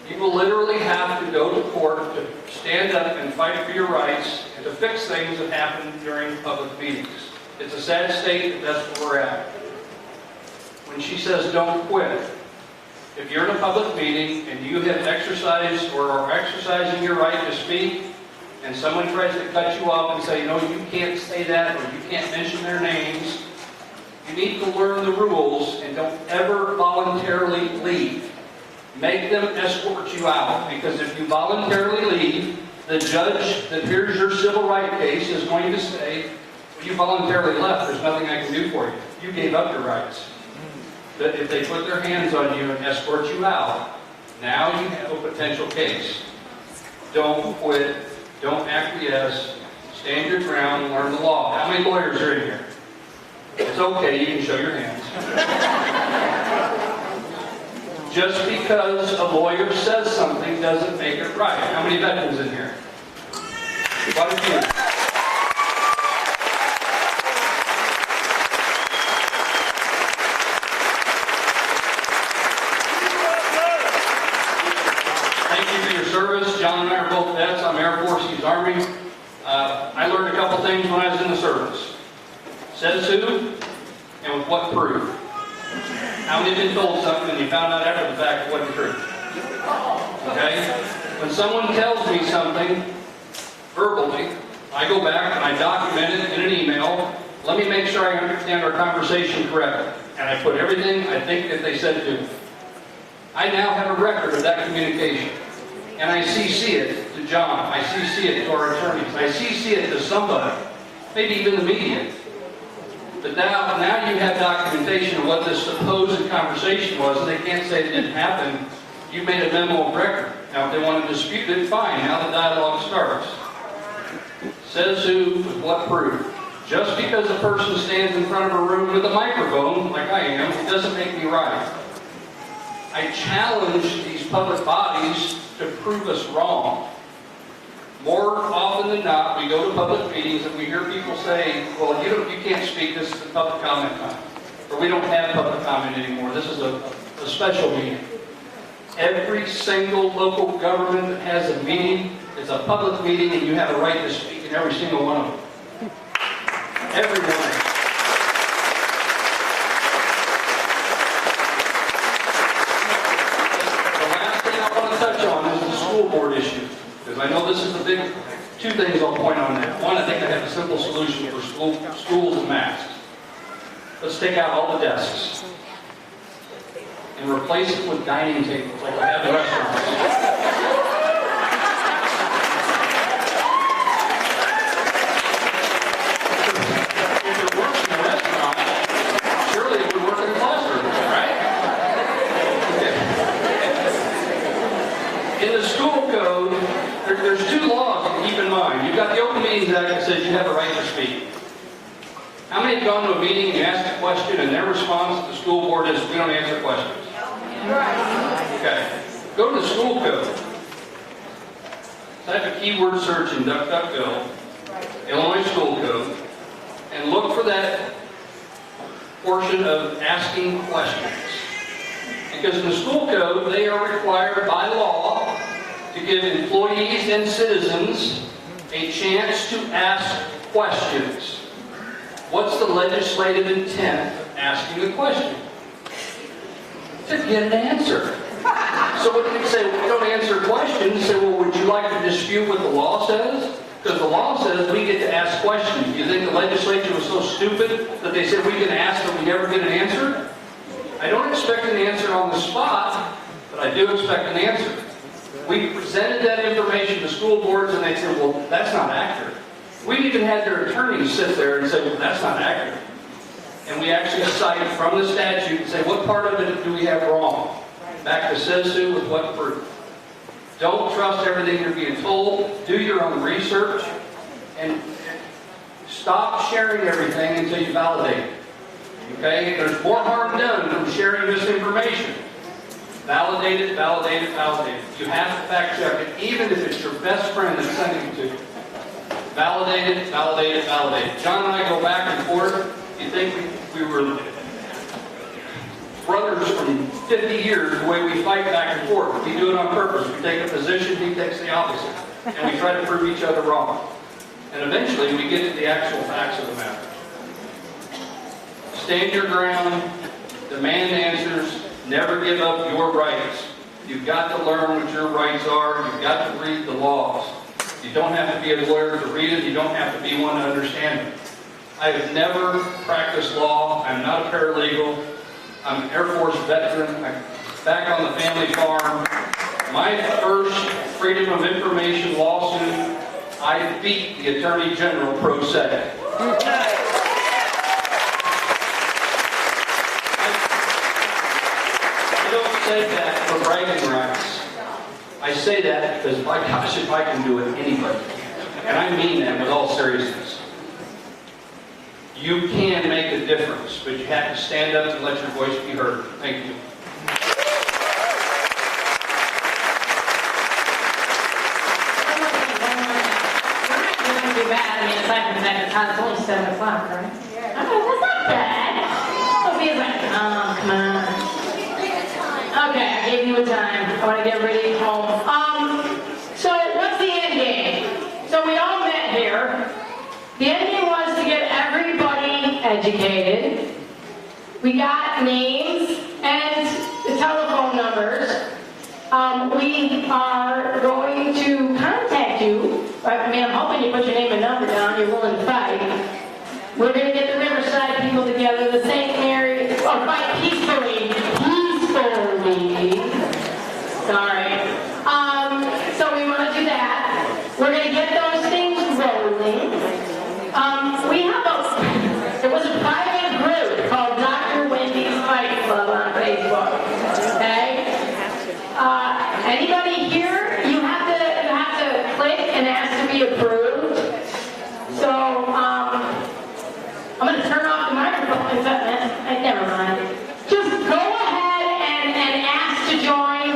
[SPEAKER 8] You will literally have to go to court to stand up and fight for your rights and to fix things that happen during public meetings. It's a sad state, but that's where we're at. When she says don't quit, if you're in a public meeting and you have exercised or are exercising your right to speak, and someone tries to cut you off and say, no, you can't say that, or you can't mention their names, you need to learn the rules and don't ever voluntarily leave. Make them escort you out, because if you voluntarily leave, the judge that hears your civil rights case is going to say, well, you voluntarily left, there's nothing I can do for you. You gave up your rights. But if they put their hands on you and escort you out, now you have a potential case. Don't quit. Don't acquiesce. Stand your ground and learn the law. How many lawyers are in here? It's okay, you can show your hands. Just because a lawyer says something doesn't make it right. How many veterans in here? Quite a few. Service. John and I are both vets. I'm Air Force, he's Army. I learned a couple things when I was in the service. Says who, and with what proof. How many have been told something and you found out after the fact it wasn't true? Okay? When someone tells me something verbally, I go back and I document it in an email. Let me make sure I understand our conversation correctly. And I put everything I think that they said to me. I now have a record of that communication. And I CC it to John, I CC it to our attorneys, I CC it to somebody, maybe even the media. But now you have documentation of what this supposed conversation was, and they can't say it didn't happen. You made a memo of record. Now if they want to dispute it, fine, now the dialogue starts. Says who, with what proof. Just because a person stands in front of a room with a microphone, like I am, it doesn't make me right. I challenge these public bodies to prove us wrong. More often than not, we go to public meetings and we hear people say, well, you can't speak, this is a public comment time. Or we don't have public comment anymore, this is a special meeting. Every single local government that has a meeting, it's a public meeting and you have a right to speak in every single one of them. Every one. School board issue, because I know this is the big, two things I'll point on that. One, I think I have a simple solution for schools and masks. Let's take out all the desks and replace it with dining tables like we have in restaurants. If it works in a restaurant, surely it would work in a classroom, right? Okay. In the school code, Meetings Act that says you have a right to speak. How many have gone to a meeting and you ask a question and their response to the school board is, we don't answer questions? Okay. Go to the school code. Type a keyword search in DuckDuckGo, Illinois School Code, and look for that portion of asking questions. Because in the school code, they are required by law to give employees and citizens a chance to ask questions. What's the legislative intent of asking a question? To get an answer. So when they say, we don't answer questions, say, well, would you like to dispute what the law says? Because the law says we get to ask questions. Do you think the legislature was so stupid that they said we can ask but we never get an answer? I don't expect an answer on the spot, but I do expect an answer. We presented that information to school boards and they said, well, that's not accurate. We even had their attorneys sit there and say, well, that's not accurate. And we actually cite from the statute and say, what part of it do we have wrong? Back to says who with what proof. Don't trust everything you're being told. Do your own research. And stop sharing everything until you validate it. Okay? There's more harm done from sharing misinformation. Validate it, validate it, validate it. You have to fact check it, even if it's your best friend that's sending it to you. Validate it, validate it, validate it. John and I go back and forth. You think we were brothers from 50 years, the way we fight back and forth. We do it on purpose. We take a position, he takes the opposite. And we try to prove each other wrong. And eventually we get to the actual facts of the matter. Stand your ground, demand answers, never give up your rights. You've got to learn what your rights are. You've got to read the laws. You don't have to be a lawyer to read it. You don't have to be one to understand it. I have never practiced law. I'm not a paralegal. I'm an Air Force veteran. I'm back on the family farm. My first Freedom of Information lawsuit, I beat the Attorney General pro se. I don't say that for bragging rights. I say that because, my gosh, if I can do it, anybody can. And I mean that with all seriousness. You can make a difference, but you have to stand up and let your voice be heard. Thank you.
[SPEAKER 1] We're not doing too bad. I mean, aside from the fact that it's only 7 o'clock, right? Okay, that's not bad. Sophia's like, oh, come on. Okay, I gave you a time. I want to get ready home. So what's the end game? So we all met here. The end game was to get everybody educated. We got names and the telephone numbers. We are going to contact you. I mean, I'm hoping you put your name and number down. You're willing to fight. We're going to get the Riverside people together, the St. Mary, or fight peacefully. Sorry. So we want to do that. We're going to get those things rolling. There was a private group called Dr. Wendy's Fight Club on Facebook. Okay? Anybody here? You have to click and ask to be approved. So I'm going to turn off the microphone. Never mind. Just go ahead and ask to join.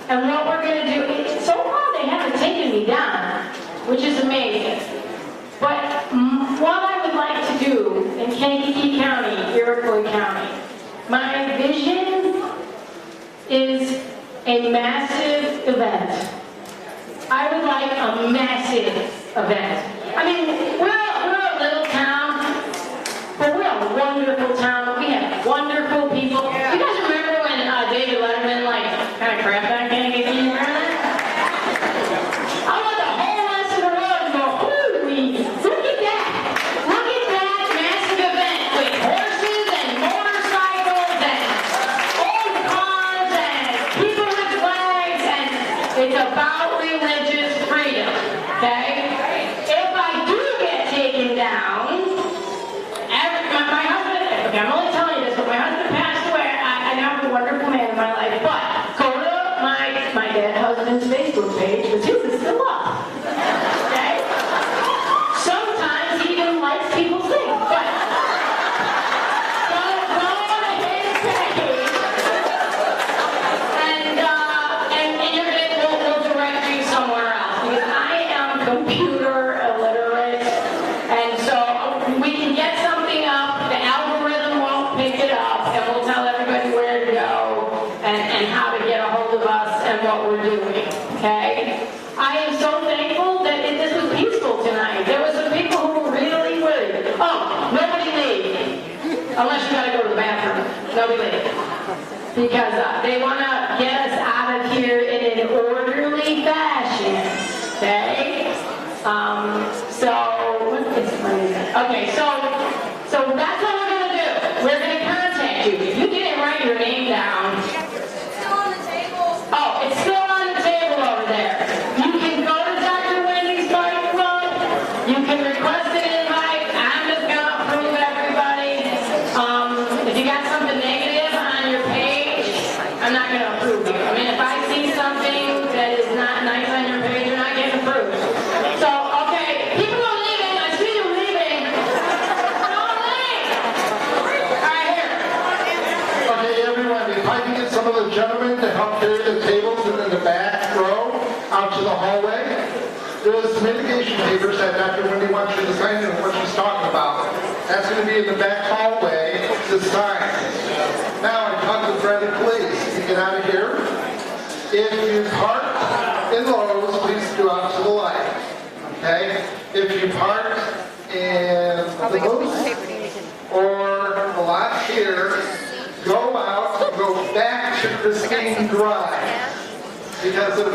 [SPEAKER 1] And what we're going to do, so far they haven't taken me down, which is amazing. But what I would like to do in Kankakee County, Iroquois County, my vision is a massive event. I would like a massive event. I mean, we're a little town, but we're a wonderful town. We have wonderful people. You guys remember when David Letterman kind of crapped on Kankakee? Remember that? I want the whole rest of the world to go, holy, look at that. Look at that massive event with horses and motorcycles and old cars and people with flags, and it's about religious freedom, okay? If I do get because they want to get us out of here in an orderly fashion, okay? Okay, so that's what we're going to do. We're going to contact you. If you didn't write your name down,
[SPEAKER 4] Still on the table.
[SPEAKER 1] oh, it's still on the table over there. You can go to Dr. Wendy's Bike Club. You can request an invite. I'm just going to approve everybody. If you got something negative on your page, I'm not going to approve you. I mean, if I see something that is not nice on your page, you're not getting approved. So, okay, people are leaving. I see you leaving. Don't leave. All right, here.
[SPEAKER 6] Okay, everyone, if I can get some of the gentlemen to help carry the tables in the back row out to the hallway. There's mitigation papers that Dr. Wendy wants you to sign and what she's talking about. That's going to be in the back hallway to sign. Now, I talked to Brenda, please, to get out of here. If you park in Lowe's, please go out to the light. Okay? If you park in the booth or the lot here, go out and go back to Christine Drive. Because it'll be